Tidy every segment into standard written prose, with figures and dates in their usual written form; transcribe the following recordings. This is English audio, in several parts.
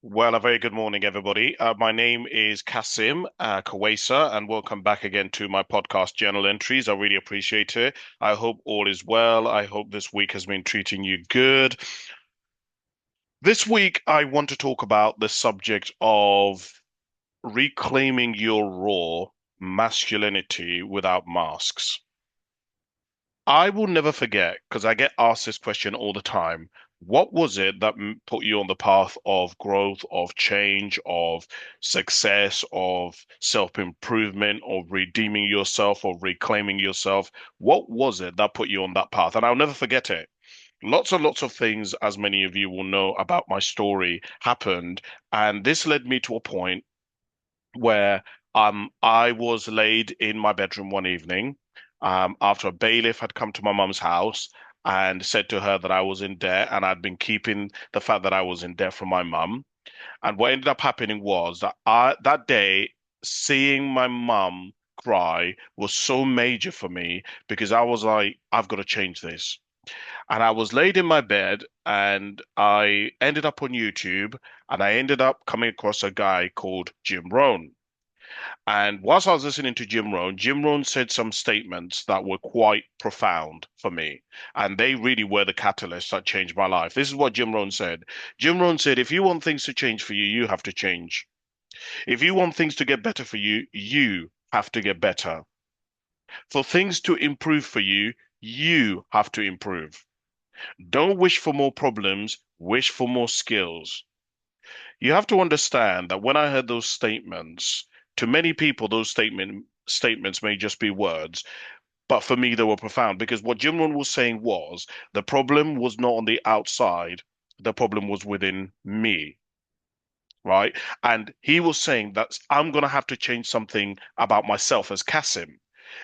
Well, a very good morning, everybody. My name is Kasim Kawesa, and welcome back again to my podcast, Journal Entries. I really appreciate it. I hope all is well. I hope this week has been treating you good. This week, I want to talk about the subject of reclaiming your raw masculinity without masks. I will never forget, because I get asked this question all the time. What was it that put you on the path of growth, of change, of success, of self-improvement, of redeeming yourself, of reclaiming yourself? What was it that put you on that path? And I'll never forget it. Lots and lots of things, as many of you will know about my story, happened. And this led me to a point where I was laid in my bedroom one evening after a bailiff had come to my mum's house and said to her that I was in debt and I'd been keeping the fact that I was in debt from my mum. And what ended up happening was that that day, seeing my mum cry was so major for me because I was like, I've got to change this. And I was laid in my bed and I ended up on YouTube and I ended up coming across a guy called Jim Rohn. And whilst I was listening to Jim Rohn said some statements that were quite profound for me. And they really were the catalyst that changed my life. This is what Jim Rohn said. Jim Rohn said, if you want things to change for you, you have to change. If you want things to get better for you, you have to get better. For things to improve for you, you have to improve. Don't wish for more problems, wish for more skills. You have to understand that when I heard those statements, to many people, those statements may just be words, but for me, they were profound because what Jim Rohn was saying was the problem was not on the outside, the problem was within me, right? And he was saying that I'm going to have to change something about myself as Kasim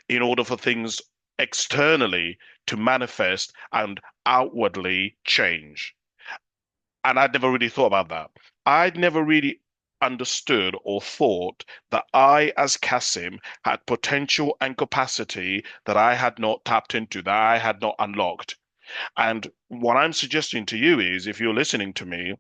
in order for things externally to manifest and outwardly change. And I'd never really thought about that. I'd never really understood or thought that I, as Kasim, had potential and capacity that I had not tapped into, that I had not unlocked. And what I'm suggesting to you is, if you're listening to me,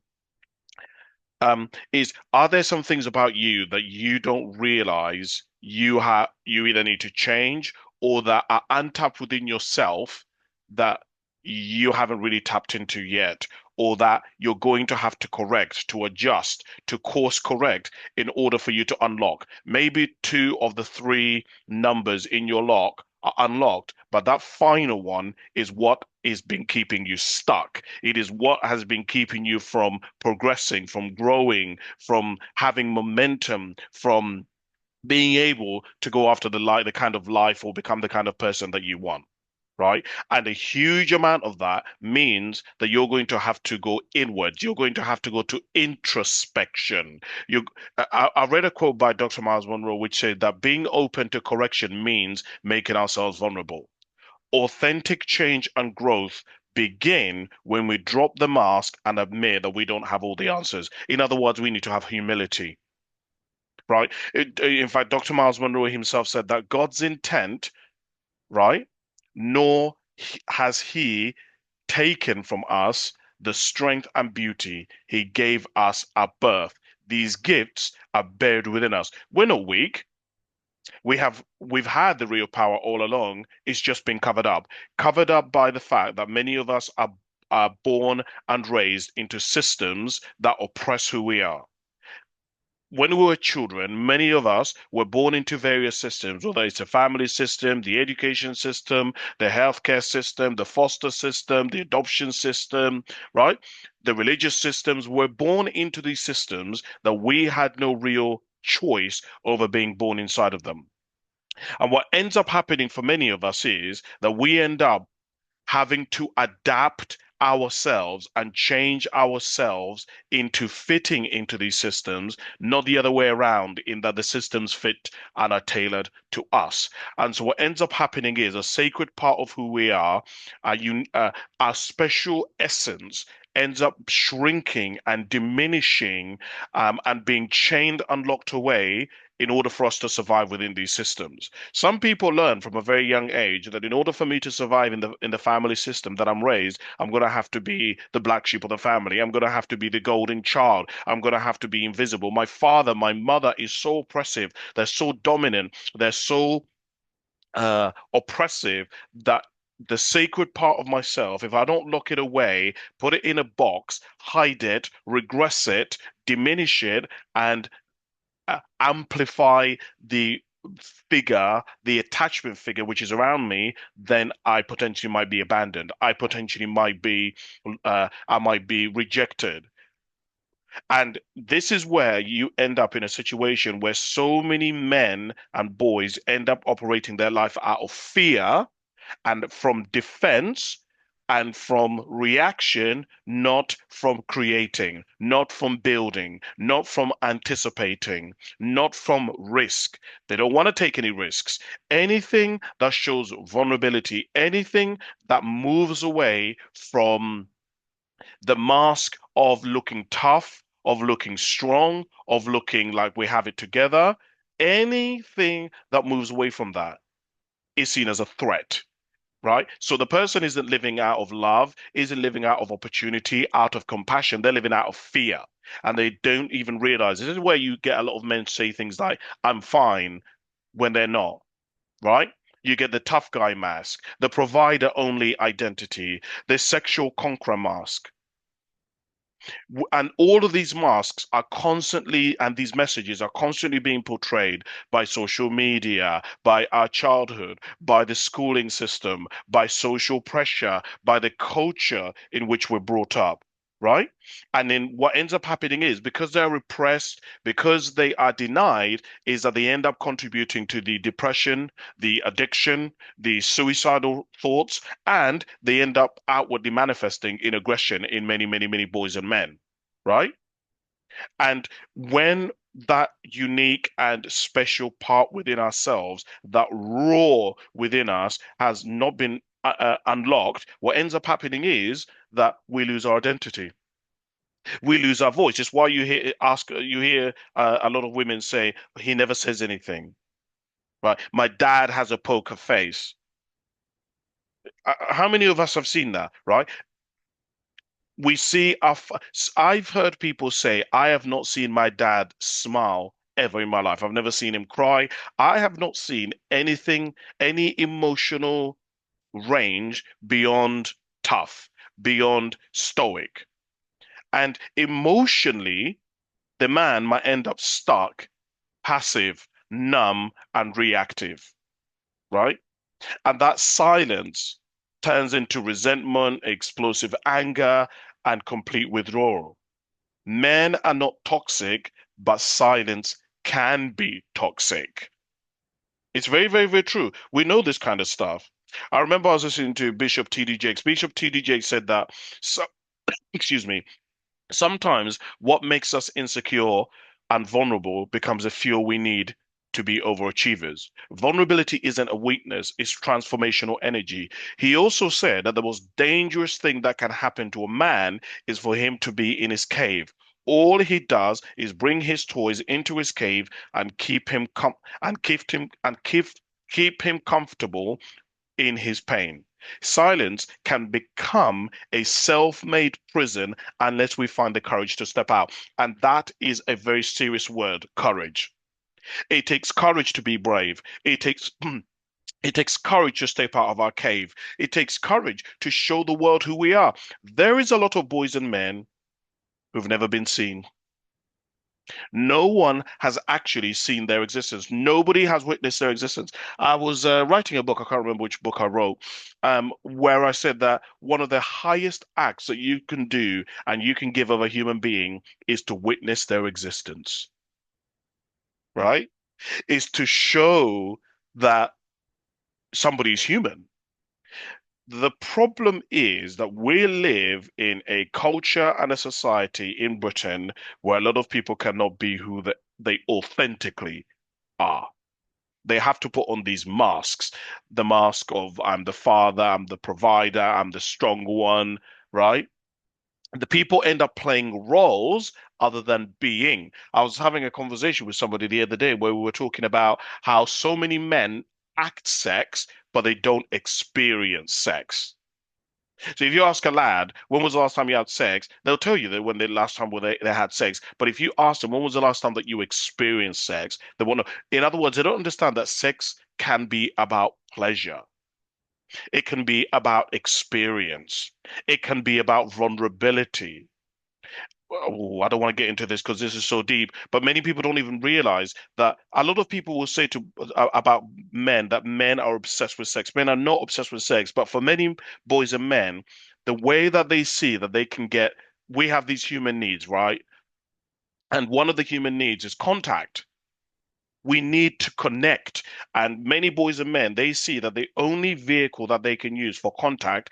is are there some things about you that you don't realize you either need to change or that are untapped within yourself that you haven't really tapped into yet, or that you're going to have to correct, to adjust, to course correct in order for you to unlock? Maybe two of the three numbers in your lock are unlocked, but that final one is what is been keeping you stuck. It is what has been keeping you from progressing, from growing, from having momentum, from being able to go after the kind of life or become the kind of person that you want. Right. And a huge amount of that means that you're going to have to go inwards. You're going to have to go to introspection. You, I read a quote by Dr. Myles Munroe, which said that being open to correction means making ourselves vulnerable. Authentic change and growth begin when we drop the mask and admit that we don't have all the answers. In other words, we need to have humility, right? In fact, Dr. Miles Monroe himself said that God's intent, right, nor has he taken from us the strength and beauty he gave us at birth. These gifts are buried within us. We're not weak. We've had the real power all along. It's just been covered up by the fact that many of us are born and raised into systems that oppress who we are. When we were children, many of us were born into various systems, whether it's a family system, the education system, the healthcare system, the foster system, the adoption system, right? The religious systems. We're born into these systems that we had no real choice over being born inside of them. And what ends up happening for many of us is that we end up having to adapt ourselves and change ourselves into fitting into these systems, not the other way around, in that the systems fit and are tailored to us. And so what ends up happening is a sacred part of who we are, our special essence ends up shrinking and diminishing and being chained and locked away in order for us to survive within these systems. Some people learn from a very young age that in order for me to survive in the family system that I'm raised, I'm going to have to be the black sheep of the family. I'm going to have to be the golden child. I'm going to have to be invisible. My father, my mother is so oppressive. They're so dominant. They're so oppressive that the sacred part of myself, if I don't lock it away, put it in a box, hide it, regress it, diminish it, and amplify the figure, the attachment figure which is around me, then I potentially might be abandoned. I might be rejected. And this is where you end up in a situation where so many men and boys end up operating their life out of fear and from defense and from reaction, not from creating, not from building, not from anticipating, not from risk. They don't want to take any risks. Anything that shows vulnerability, anything that moves away from the mask of looking tough, of looking strong, of looking like we have it together, anything that moves away from that is seen as a threat, right? So the person isn't living out of love, isn't living out of opportunity, out of compassion. They're living out of fear. And they don't even realize this is where you get a lot of men say things like, I'm fine, when they're not, right? You get the tough guy mask, the provider only identity, the sexual conqueror mask. And all of these masks are constantly, and these messages are constantly being portrayed by social media, by our childhood, by the schooling system, by social pressure, by the culture in which we're brought up, right? And then what ends up happening is because they're repressed, because they are denied, is that they end up contributing to the depression, the addiction, the suicidal thoughts, and they end up outwardly manifesting in aggression in many, many, many boys and men, right? And when that unique and special part within ourselves, that raw within us, has not been unlocked, what ends up happening is that we lose our identity. We lose our voice. It's why you hear a lot of women say, "He never says anything." Right? My dad has a poker face. How many of us have seen that? Right? We see I've heard people say, I have not seen my dad smile ever in my life. I've never seen him cry. I have not seen anything, any emotional range beyond tough, beyond stoic. And emotionally, the man might end up stuck, passive, numb, and reactive, right? And that silence turns into resentment, explosive anger, and complete withdrawal. Men are not toxic, but silence can be toxic. It's very, very, very true. We know this kind of stuff. I remember I was listening to Bishop T.D. Jakes. Bishop T.D. Jakes said that, so, excuse me, sometimes what makes us insecure and vulnerable becomes a fuel we need to be overachievers. Vulnerability isn't a weakness, it's transformational energy. He also said that the most dangerous thing that can happen to a man is for him to be in his cave. All he does is bring his toys into his cave and keep him comfortable in his pain. Silence can become a self-made prison unless we find the courage to step out. And that is a very serious word, courage. It takes courage to be brave. It takes courage to step out of our cave. It takes courage to show the world who we are. There is a lot of boys and men who've never been seen. No one has actually seen their existence. Nobody has witnessed their existence. I was writing a book, I can't remember which book I wrote, where I said that one of the highest acts that you can do and you can give of a human being is to witness their existence, right? Is to show that somebody is human. The problem is that we live in a culture and a society in Britain where a lot of people cannot be who they authentically are. They have to put on these masks, the mask of I'm the father, I'm the provider, I'm the strong one, right? The people end up playing roles other than being. I was having a conversation with somebody the other day where we were talking about how so many men act sex, but they don't experience sex. So if you ask a lad, when was the last time you had sex? They'll tell you that when the last time when they had sex. But if you ask them, when was the last time that you experienced sex? They want to, in other words, they don't understand that sex can be about pleasure. It can be about experience. It can be about vulnerability. Oh, I don't want to get into this because this is so deep, but many people don't even realize that a lot of people will say to about men that men are obsessed with sex. Men are not obsessed with sex, but for many boys and men, the way that they see that they can get, we have these human needs, right? And one of the human needs is contact. We need to connect. And many boys and men, they see that the only vehicle that they can use for contact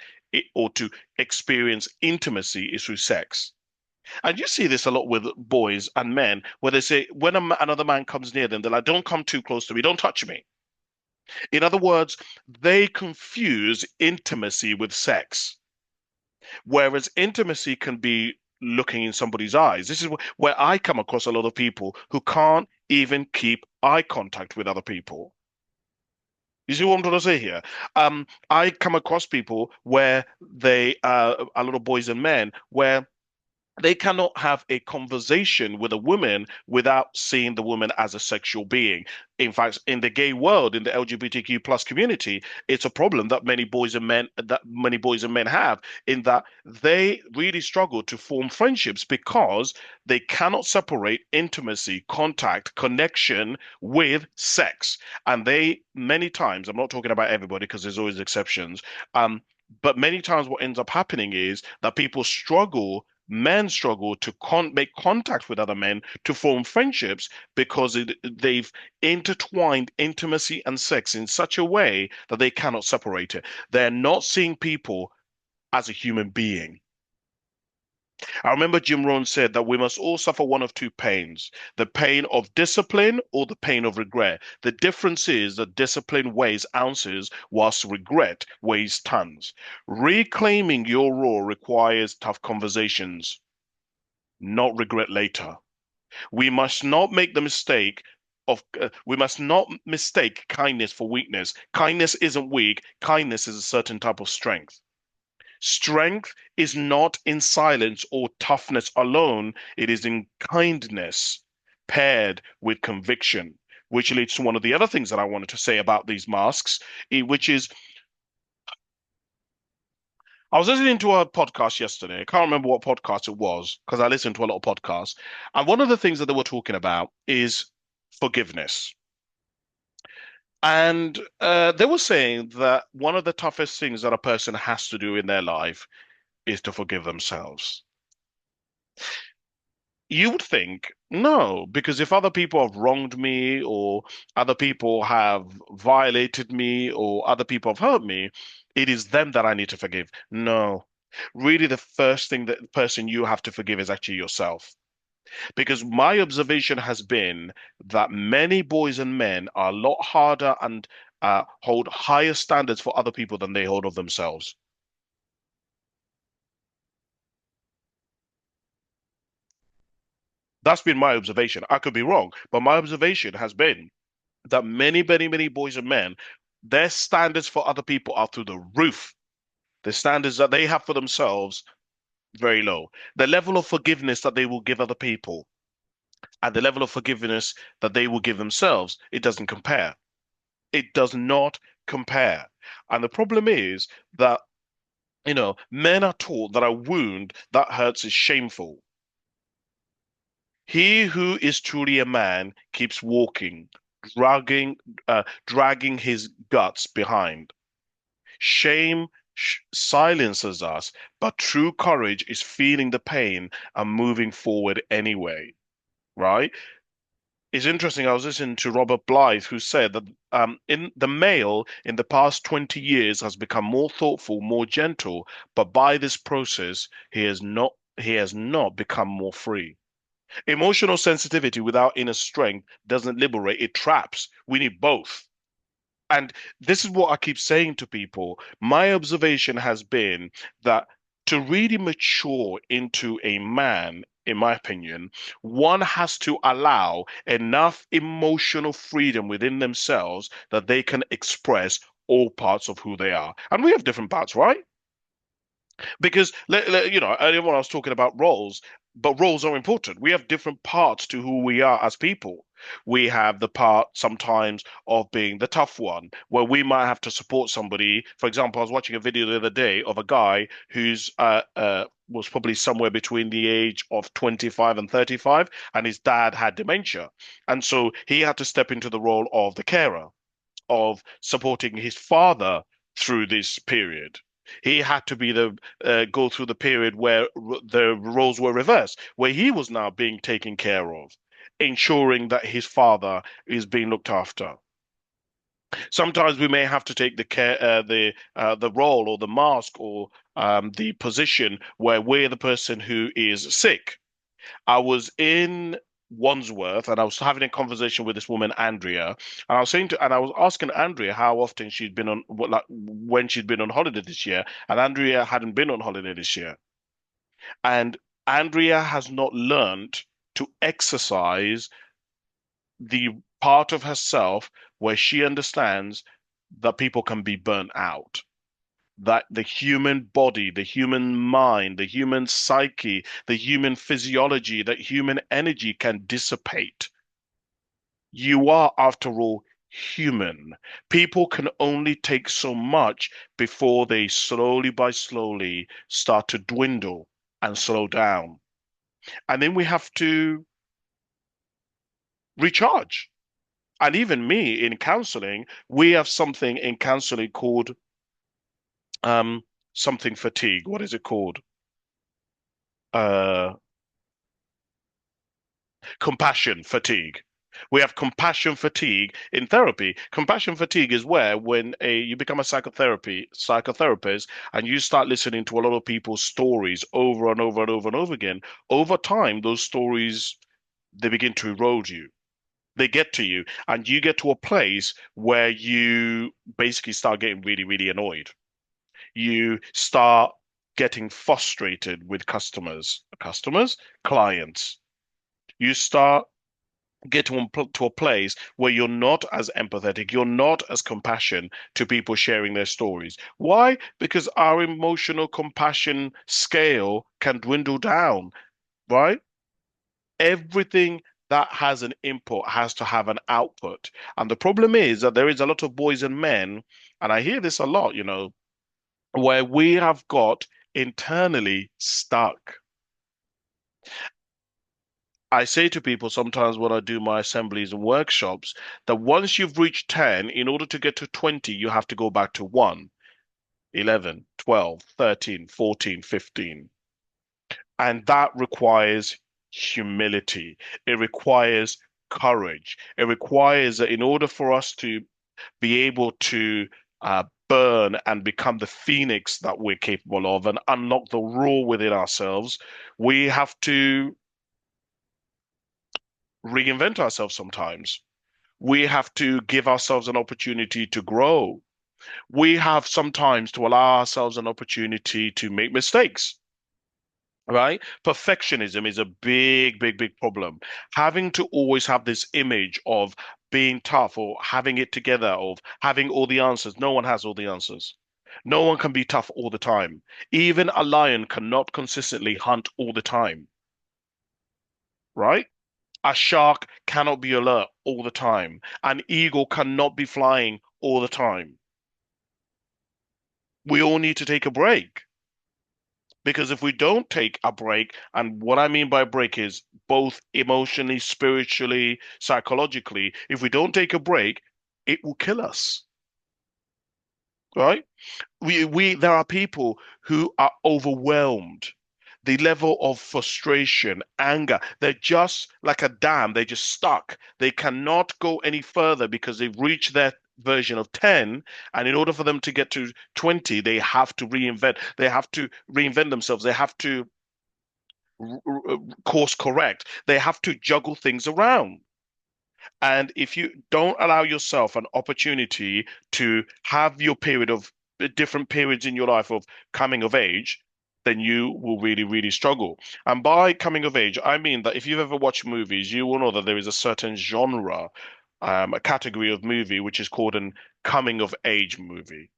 or to experience intimacy is through sex. And you see this a lot with boys and men, where they say, when another man comes near them, they're like, don't come too close to me, don't touch me. In other words, they confuse intimacy with sex, whereas intimacy can be looking in somebody's eyes. This is where I come across a lot of people who can't even keep eye contact with other people. You see what I'm trying to say here? I come across people where a lot of boys and men, where they cannot have a conversation with a woman without seeing the woman as a sexual being. In fact, in the gay world, in the LGBTQ plus community, it's a problem that many boys and men have, in that they really struggle to form friendships because they cannot separate intimacy, contact, connection with sex. And they many times, I'm not talking about everybody because there's always exceptions, but many times what ends up happening is that people struggle, men struggle to make contact with other men to form friendships because they've intertwined intimacy and sex in such a way that they cannot separate it. They're not seeing people as a human being. I remember Jim Rohn said that we must all suffer one of two pains, the pain of discipline or the pain of regret. The difference is that discipline weighs ounces whilst regret weighs tons. Reclaiming your raw requires tough conversations, not regret later. We must not make the mistake we must not mistake kindness for weakness. Kindness isn't weak. Kindness is a certain type of strength. Strength is not in silence or toughness alone. It is in kindness paired with conviction, which leads to one of the other things that I wanted to say about these masks, which is I was listening to a podcast yesterday. I can't remember what podcast it was because I listen to a lot of podcasts. And one of the things that they were talking about is forgiveness. And they were saying that one of the toughest things that a person has to do in their life is to forgive themselves. You would think no, because if other people have wronged me, or other people have violated me, or other people have hurt me, it is them that I need to forgive. No, really, the first thing that person you have to forgive is actually yourself. Because my observation has been that many boys and men are a lot harder and hold higher standards for other people than they hold of themselves. That's been my observation. I could be wrong, but my observation has been that many boys and men, their standards for other people are through the roof. The standards that they have for themselves, very low. The level of forgiveness that they will give other people and the level of forgiveness that they will give themselves, it doesn't compare. It does not compare. And the problem is that, men are taught that a wound that hurts is shameful. He who is truly a man keeps walking, dragging his guts behind. Shame silences us, but true courage is feeling the pain and moving forward anyway, right? It's interesting. I was listening to Robert Blythe, who said that in the male in the past 20 years has become more thoughtful, more gentle, but by this process, he has not become more free. Emotional sensitivity without inner strength doesn't liberate, it traps. We need both. And this is what I keep saying to people. My observation has been that To really mature into a man, in my opinion, one has to allow enough emotional freedom within themselves that they can express all parts of who they are. And we have different parts, right? Because earlier on I was talking about roles, but roles are important. We have different parts to who we are as people. We have the part sometimes of being the tough one, where we might have to support somebody. For example, I was watching a video the other day of a guy who's was probably somewhere between the age of 25 and 35, and his dad had dementia. And so he had to step into the role of the carer, of supporting his father through this period. He had to be the go through the period where the roles were reversed, where he was now being taken care of, ensuring that his father is being looked after. Sometimes we may have to take the role or the mask or the position where we're the person who is sick. I was in Wandsworth and I was having a conversation with this woman, Andrea, and I was asking Andrea how often she'd been on, like, when she'd been on holiday this year, and Andrea hadn't been on holiday this year. And Andrea has not learned to exercise the part of herself where she understands that people can be burnt out, that the human body, the human mind, the human psyche, the human physiology, that human energy can dissipate. You are, after all, human. People can only take so much before they slowly by slowly start to dwindle and slow down. And then we have to recharge. And even me in counseling, we have something in counseling called um, something fatigue. What is it called? Uh, Compassion fatigue. We have compassion fatigue in therapy. Compassion fatigue is where when you become a psychotherapist and you start listening to a lot of people's stories over and over and over and over again, over time, those stories they begin to erode you. They get to you, and you get to a place where you basically start getting really, really annoyed. You start getting frustrated with clients. You start get to a place where you're not as empathetic, you're not as compassionate to people sharing their stories. Why? Because our emotional compassion scale can dwindle down, right? Everything that has an input has to have an output. And the problem is that there is a lot of boys and men, and I hear this a lot, where we have got internally stuck. I say to people sometimes when I do my assemblies and workshops that once you've reached 10, in order to get to 20, you have to go back to 1, 11, 12, 13, 14, 15. And that requires humility. It requires courage. It requires that in order for us to be able to burn and become the phoenix that we're capable of and unlock the raw within ourselves, we have to reinvent ourselves sometimes. We have to give ourselves an opportunity to grow. We have sometimes to allow ourselves an opportunity to make mistakes, right? Perfectionism is a big, big, big problem. Having to always have this image of being tough or having it together, of having all the answers. No one has all the answers. No one can be tough all the time. Even a lion cannot consistently hunt all the time, right? A shark cannot be alert all the time. An eagle cannot be flying all the time. We all need to take a break because if we don't take a break, and what I mean by break is both emotionally, spiritually, psychologically, if we don't take a break, it will kill us, right? We there are people who are overwhelmed. The level of frustration, anger, they're just like a dam. They're just stuck. They cannot go any further because they've reached their version of 10. And in order for them to get to 20, they have to reinvent. They have to reinvent themselves. They have to course correct. They have to juggle things around. And if you don't allow yourself an opportunity to have your period of different periods in your life of coming of age, then you will really, really struggle. And by coming of age, I mean that if you've ever watched movies, you will know that there is a certain genre, a category of movie, which is called an coming of age movie,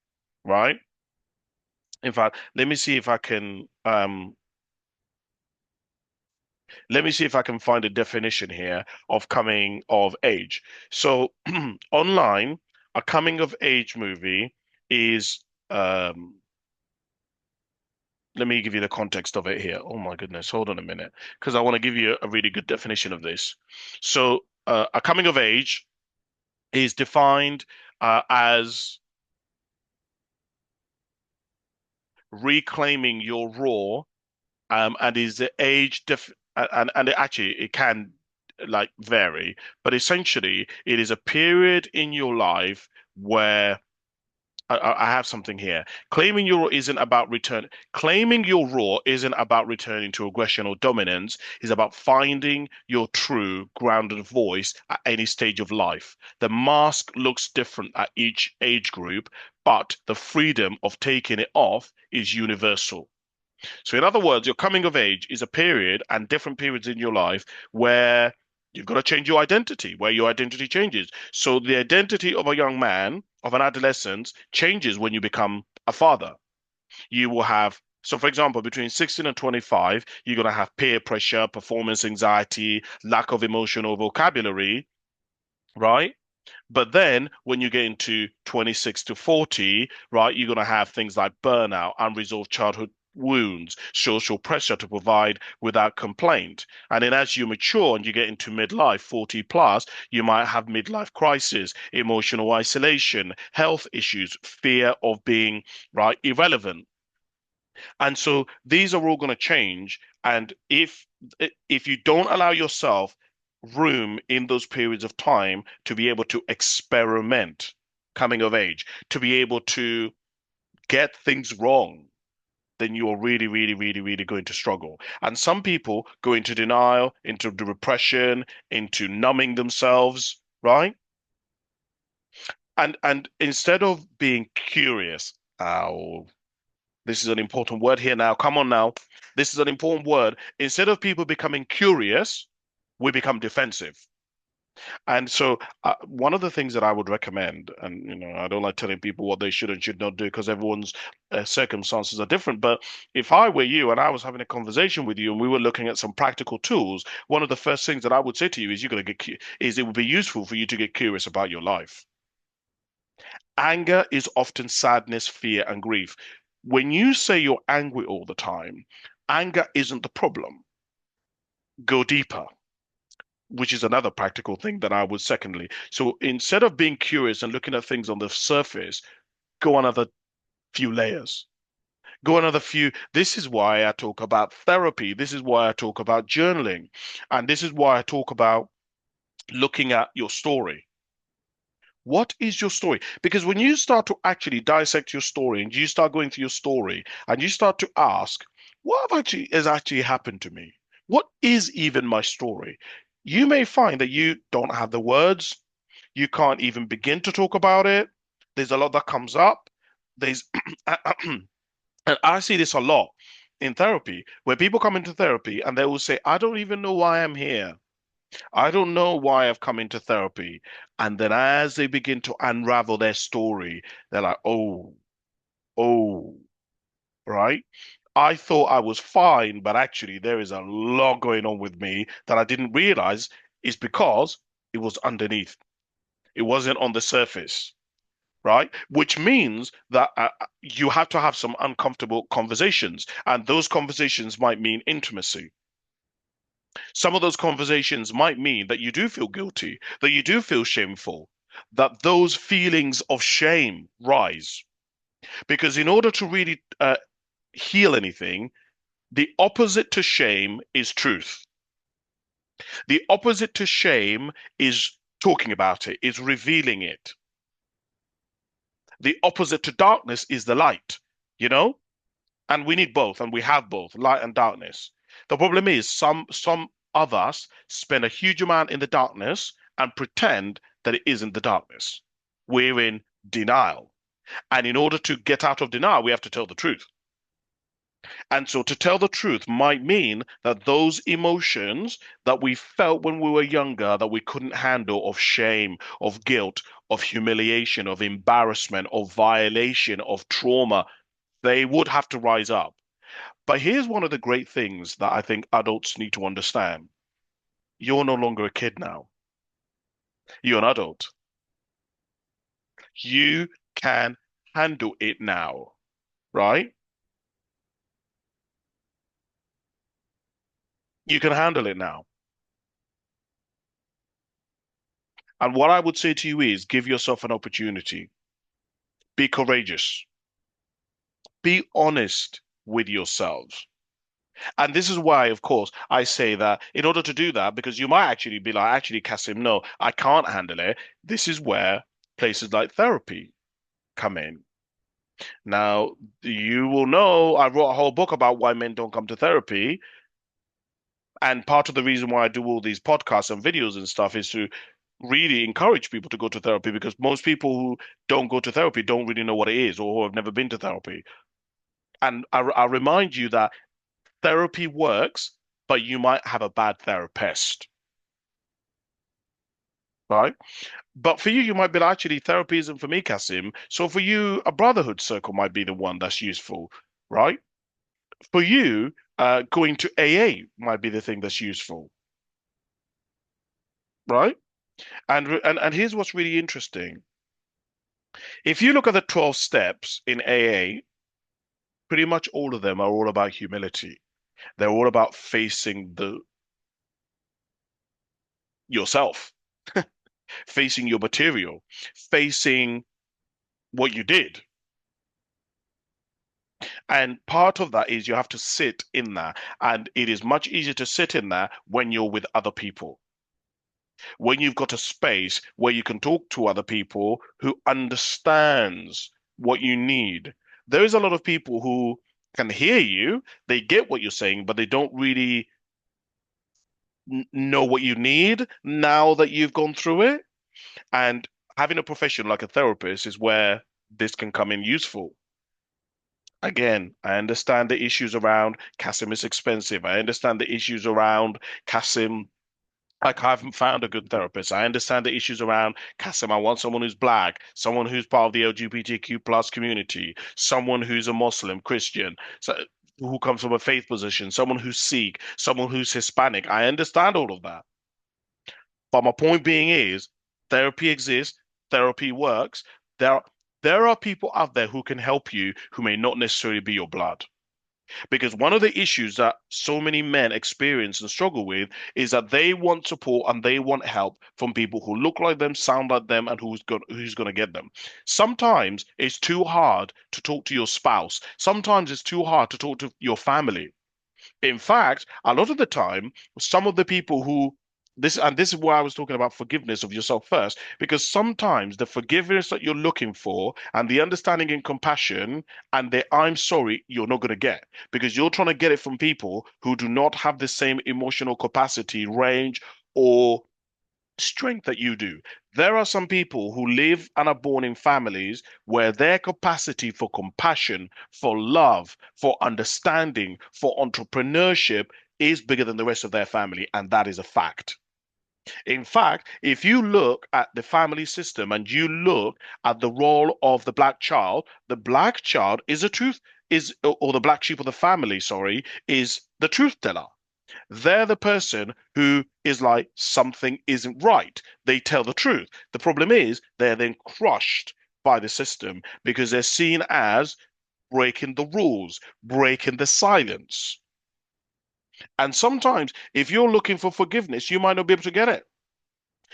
right? In fact, let me see if I can find a definition here of coming of age. So online, a coming of age movie is let me give you the context of it here. Oh my goodness, hold on a minute, because I want to give you a really good definition of this. So a coming of age is defined as reclaiming your raw and is the age and it actually it can like vary, but essentially it is a period in your life where I have something here. Claiming your raw isn't about returning to aggression or dominance. It's about finding your true grounded voice at any stage of life. The mask looks different at each age group, but the freedom of taking it off is universal. So, in other words, your coming of age is a period and different periods in your life where you've got to change your identity, where your identity changes. So, the identity of a young man, of an adolescent, changes when you become a father. You will have, so for example, between 16 and 25, you're going to have peer pressure, performance anxiety, lack of emotional vocabulary, right? But then when you get into 26 to 40, right, you're going to have things like burnout, unresolved childhood wounds, social pressure to provide without complaint. And then as you mature and you get into midlife, 40 plus, you might have midlife crisis, emotional isolation, health issues, fear of being, right, irrelevant. And so these are all going to change. And if you don't allow yourself room in those periods of time to be able to experiment coming of age, to be able to get things wrong, then you are really, really, really, really going to struggle. And some people go into denial, into depression, into numbing themselves, right? And instead of being curious, oh, this is an important word here now. Come on now. This is an important word. Instead of people becoming curious, we become defensive. And so, one of the things that I would recommend, and I don't like telling people what they should and should not do because everyone's circumstances are different. But if I were you and I was having a conversation with you and we were looking at some practical tools, one of the first things that I would say to you is is it would be useful for you to get curious about your life. Anger is often sadness, fear, and grief. When you say you're angry all the time, anger isn't the problem. Go deeper, which is another practical thing that I would secondly. So instead of being curious and looking at things on the surface, go another few layers. Go another few. This is why I talk about therapy. This is why I talk about journaling. And this is why I talk about looking at your story. What is your story? Because when you start to actually dissect your story and you start going through your story and you start to ask, what have actually has actually happened to me? What is even my story? You may find that you don't have the words. You can't even begin to talk about it. There's a lot that comes up. There's, and I see this a lot in therapy, where people come into therapy and they will say, I don't even know why I'm here. I don't know why I've come into therapy. And then as they begin to unravel their story, they're like, oh, right? I thought I was fine, but actually there is a lot going on with me that I didn't realize is because it was underneath. It wasn't on the surface, right? Which means that you have to have some uncomfortable conversations, and those conversations might mean intimacy. Some of those conversations might mean that you do feel guilty, that you do feel shameful, that those feelings of shame rise. Because in order to really heal anything, the opposite to shame is truth. The opposite to shame is talking about it, is revealing it. The opposite to darkness is the light, you know? And we need both, and we have both, light and darkness. The problem is some of us spend a huge amount in the darkness and pretend that it isn't the darkness. We're in denial. And in order to get out of denial, we have to tell the truth. And so to tell the truth might mean that those emotions that we felt when we were younger that we couldn't handle of shame, of guilt, of humiliation, of embarrassment, of violation, of trauma, they would have to rise up. But here's one of the great things that I think adults need to understand. You're no longer a kid now. You're an adult. You can handle it now, right? You can handle it now. And what I would say to you is give yourself an opportunity. Be courageous. Be honest with yourselves. And this is why, of course, I say that in order to do that, because you might actually be like, actually, Kasim, no, I can't handle it. This is where places like therapy come in. Now, you will know I wrote a whole book about why men don't come to therapy. And part of the reason why I do all these podcasts and videos and stuff is to really encourage people to go to therapy because most people who don't go to therapy don't really know what it is or have never been to therapy. And I remind you that therapy works, but you might have a bad therapist, right? But for you, you might be like, actually, therapy isn't for me, Kasim. So for you, a brotherhood circle might be the one that's useful, right? For you, going to AA might be the thing that's useful, right? And here's what's really interesting. If you look at the 12 steps in AA, pretty much all of them are all about humility. They're all about facing the yourself, facing your material, facing what you did. And part of that is you have to sit in that. And it is much easier to sit in that when you're with other people, when you've got a space where you can talk to other people who understands what you need. There is a lot of people who can hear you, they get what you're saying, but they don't really know what you need now that you've gone through it. And having a profession like a therapist is where this can come in useful. Again, I understand the issues around Kasim is expensive. I understand the issues around Kasim. Like, I haven't found a good therapist. I understand the issues around Kasim. I want someone who's black, someone who's part of the LGBTQ plus community, someone who's a Muslim, Christian, so, who comes from a faith position, someone who's Sikh, someone who's Hispanic. I understand all of that. But my point being is therapy exists, therapy works. There, there are people out there who can help you who may not necessarily be your blood. Because one of the issues that so many men experience and struggle with is that they want support and they want help from people who look like them, sound like them, and who's going to get them. Sometimes it's too hard to talk to your spouse. Sometimes it's too hard to talk to your family. In fact, a lot of the time, some of the people who this is why I was talking about forgiveness of yourself first, because sometimes the forgiveness that you're looking for and the understanding and compassion and the I'm sorry, you're not going to get because you're trying to get it from people who do not have the same emotional capacity, range, or strength that you do. There are some people who live and are born in families where their capacity for compassion, for love, for understanding, for entrepreneurship is bigger than the rest of their family, and that is a fact. In fact, if you look at the family system and you look at the role of the black child is a truth is or the black sheep of the family, sorry, is the truth teller. They're the person who is like, something isn't right. They tell the truth. The problem is they're then crushed by the system because they're seen as breaking the rules, breaking the silence. And sometimes, if you're looking for forgiveness, you might not be able to get it.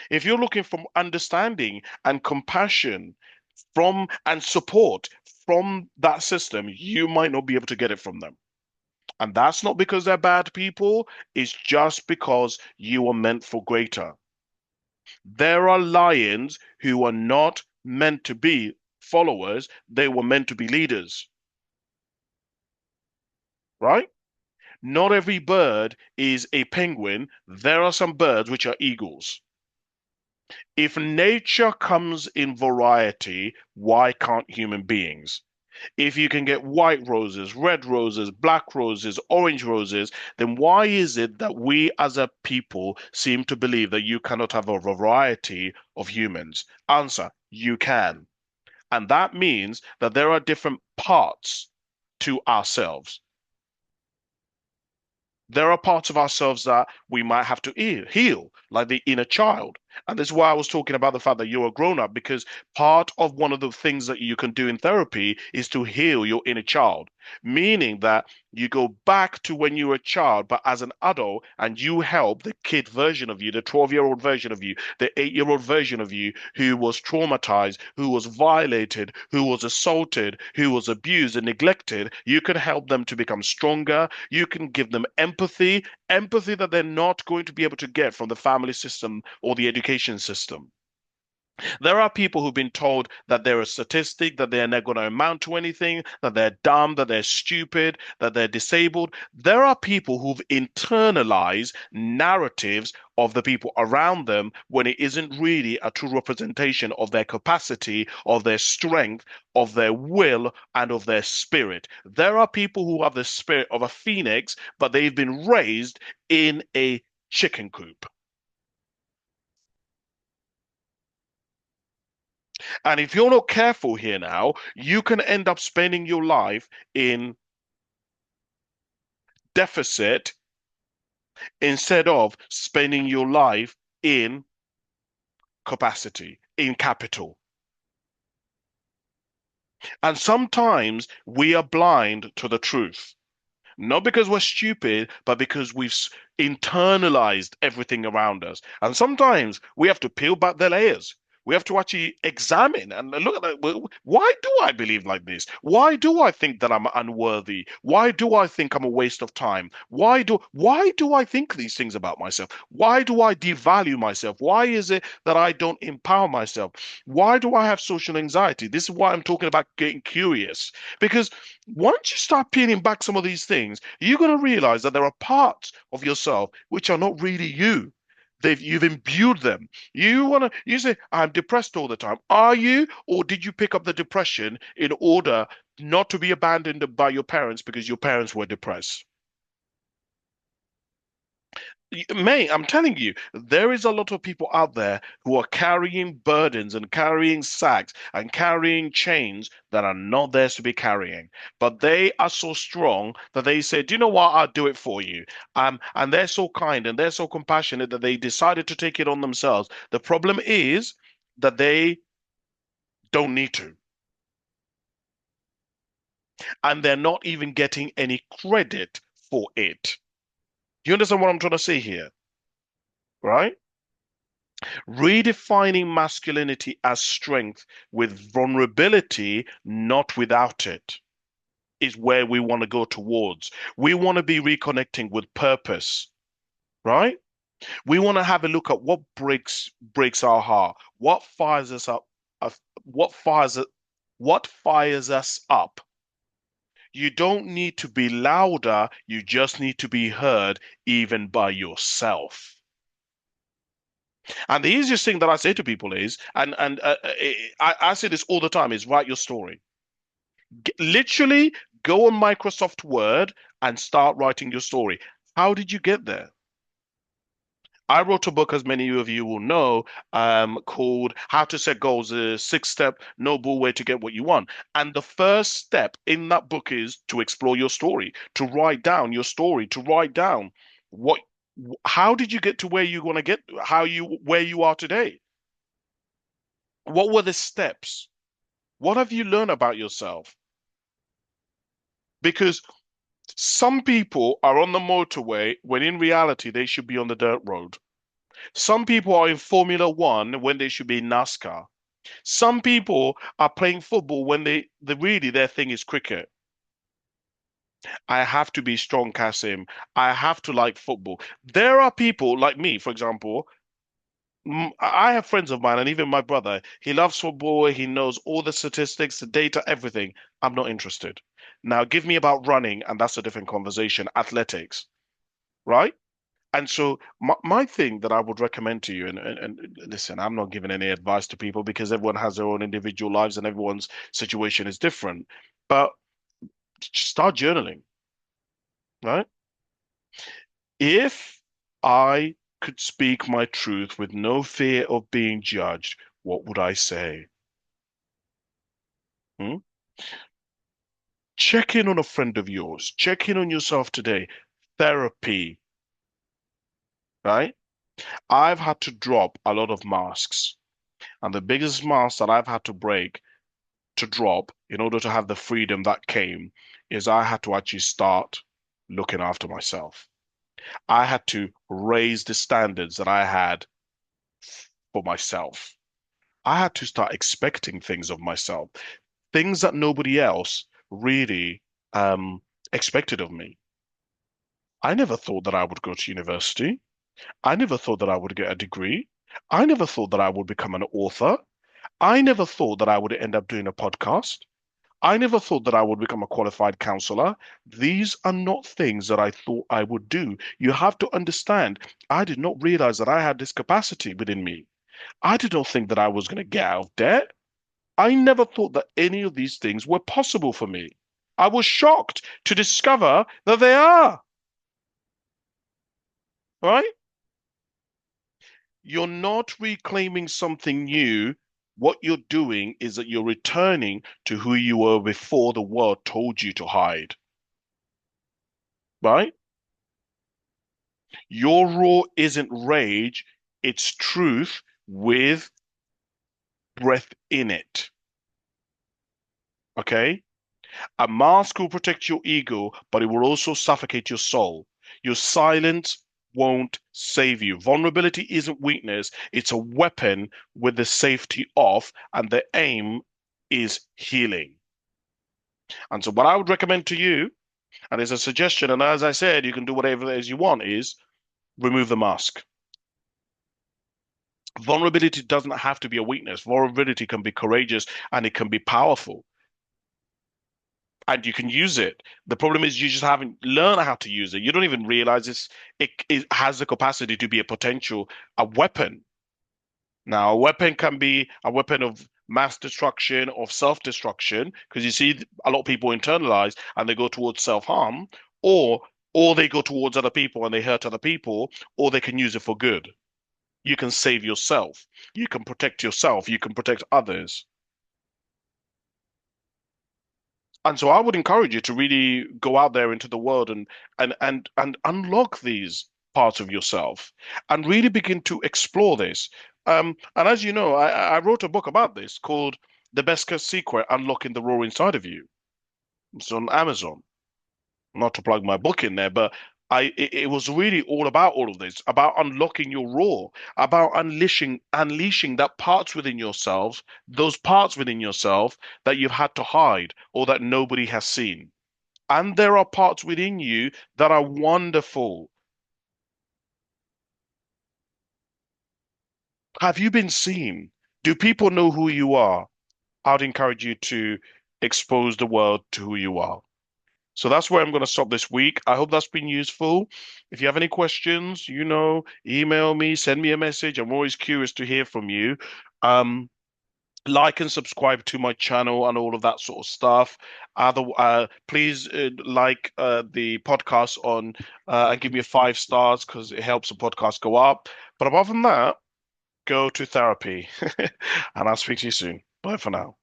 If you're looking for understanding and compassion from and support from that system, you might not be able to get it from them. And that's not because they're bad people, it's just because you are meant for greater. There are lions who are not meant to be followers, they were meant to be leaders, right? Not every bird is a penguin. There are some birds which are eagles. If nature comes in variety, why can't human beings? If you can get white roses, red roses, black roses, orange roses, then why is it that we as a people seem to believe that you cannot have a variety of humans? Answer, you can. And that means that there are different parts to ourselves. There are parts of ourselves that we might have to heal, like the inner child. And this is why I was talking about the fact that you're a grown up, because part of one of the things that you can do in therapy is to heal your inner child, meaning that you go back to when you were a child, but as an adult, and you help the kid version of you, the 12-year-old version of you, the 8-year-old version of you who was traumatized, who was violated, who was assaulted, who was abused and neglected. You can help them to become stronger. You can give them empathy, empathy that they're not going to be able to get from the family system or the education system. There are people who've been told that they're a statistic, that they're not going to amount to anything, that they're dumb, that they're stupid, that they're disabled. There are people who've internalized narratives of the people around them when it isn't really a true representation of their capacity, of their strength, of their will, and of their spirit. There are people who have the spirit of a phoenix, but they've been raised in a chicken coop. And if you're not careful here now, you can end up spending your life in deficit instead of spending your life in capacity, in capital. And sometimes we are blind to the truth. Not because we're stupid, but because we've internalized everything around us. And sometimes we have to peel back the layers. We have to actually examine and look at that. Why do I believe like this? Why do I think that I'm unworthy? Why do I think I'm a waste of time? Why do I think these things about myself? Why do I devalue myself? Why is it that I don't empower myself? Why do I have social anxiety? This is why I'm talking about getting curious. Because once you start peeling back some of these things, you're going to realize that there are parts of yourself which are not really you. You've imbued them. You say, I'm depressed all the time. Are you? Or did you pick up the depression in order not to be abandoned by your parents because your parents were depressed? May, I'm telling you, there is a lot of people out there who are carrying burdens and carrying sacks and carrying chains that are not theirs to be carrying. But they are so strong that they say, "Do you know what? I'll do it for you." And they're so kind and they're so compassionate that they decided to take it on themselves. The problem is that they don't need to, and they're not even getting any credit for it. Do you understand what I'm trying to say here? Right? Redefining masculinity as strength with vulnerability, not without it, is where we want to go towards. We want to be reconnecting with purpose, right? We want to have a look at what breaks our heart, what fires us up, uh, what fires what fires us up. You don't need to be louder, you just need to be heard even by yourself. And the easiest thing that I say to people is, I say this all the time, is write your story. Literally go on Microsoft Word and start writing your story. How did you get there? I wrote a book, as many of you will know, called How to Set Goals, a six-step noble way to get what you want. And the first step in that book is to explore your story, to write down your story, to write down what, how did you get to where you want to get, where you are today? What were the steps? What have you learned about yourself? Because some people are on the motorway when in reality they should be on the dirt road. Some people are in Formula One when they should be in NASCAR. Some people are playing football when really their thing is cricket. I have to be strong, Kasim. I have to like football. There are people like me, for example. I have friends of mine, and even my brother. He loves football. He knows all the statistics, the data, everything. I'm not interested. Now, give me about running, and that's a different conversation. Athletics, right? And so my thing that I would recommend to you, and listen, I'm not giving any advice to people because everyone has their own individual lives and everyone's situation is different. But start journaling, right? If I could speak my truth with no fear of being judged, what would I say? Hmm? Check in on a friend of yours. Check in on yourself today. Therapy, right? I've had to drop a lot of masks. And the biggest mask that I've had to break to drop in order to have the freedom that came is I had to actually start looking after myself. I had to raise the standards that I had for myself. I had to start expecting things of myself, things that nobody else really expected of me. I never thought that I would go to university. I never thought that I would get a degree. I never thought that I would become an author. I never thought that I would end up doing a podcast. I never thought that I would become a qualified counselor. These are not things that I thought I would do. You have to understand, I did not realize that I had this capacity within me. I did not think that I was going to get out of debt. I never thought that any of these things were possible for me. I was shocked to discover that they are, right? You're not reclaiming something new. What you're doing is that you're returning to who you were before the world told you to hide, right? Your raw isn't rage, it's truth with breath in it. Okay? A mask will protect your ego, but it will also suffocate your soul. Your silence won't save you. Vulnerability isn't weakness, it's a weapon with the safety off, and the aim is healing. And so, what I would recommend to you, and it's a suggestion, and as I said, you can do whatever it is you want, is remove the mask. Vulnerability doesn't have to be a weakness. Vulnerability can be courageous and it can be powerful and you can use it. The problem is you just haven't learned how to use it. You don't even realize it has the capacity to be a weapon. Now, a weapon can be a weapon of mass destruction, of self-destruction, because you see a lot of people internalize and they go towards self-harm, or or they go towards other people and they hurt other people, or they can use it for good. You can save yourself. You can protect yourself. You can protect others. And so I would encourage you to really go out there into the world and unlock these parts of yourself and really begin to explore this. And as you know, I wrote a book about this called The Best Kept Secret: Unlocking the Raw Inside of You. It's on Amazon. Not to plug my book in there, but it was really all about all of this, about unlocking your raw, about unleashing that parts within yourself, those parts within yourself that you've had to hide or that nobody has seen. And there are parts within you that are wonderful. Have you been seen? Do people know who you are? I'd encourage you to expose the world to who you are. So that's where I'm going to stop this week. I hope that's been useful. If you have any questions, email me, send me a message. I'm always curious to hear from you. Um, like and subscribe to my channel and all of that sort of stuff. Please like the podcast on and give me a 5 stars because it helps the podcast go up. But apart from that, go to therapy, and I'll speak to you soon. Bye for now.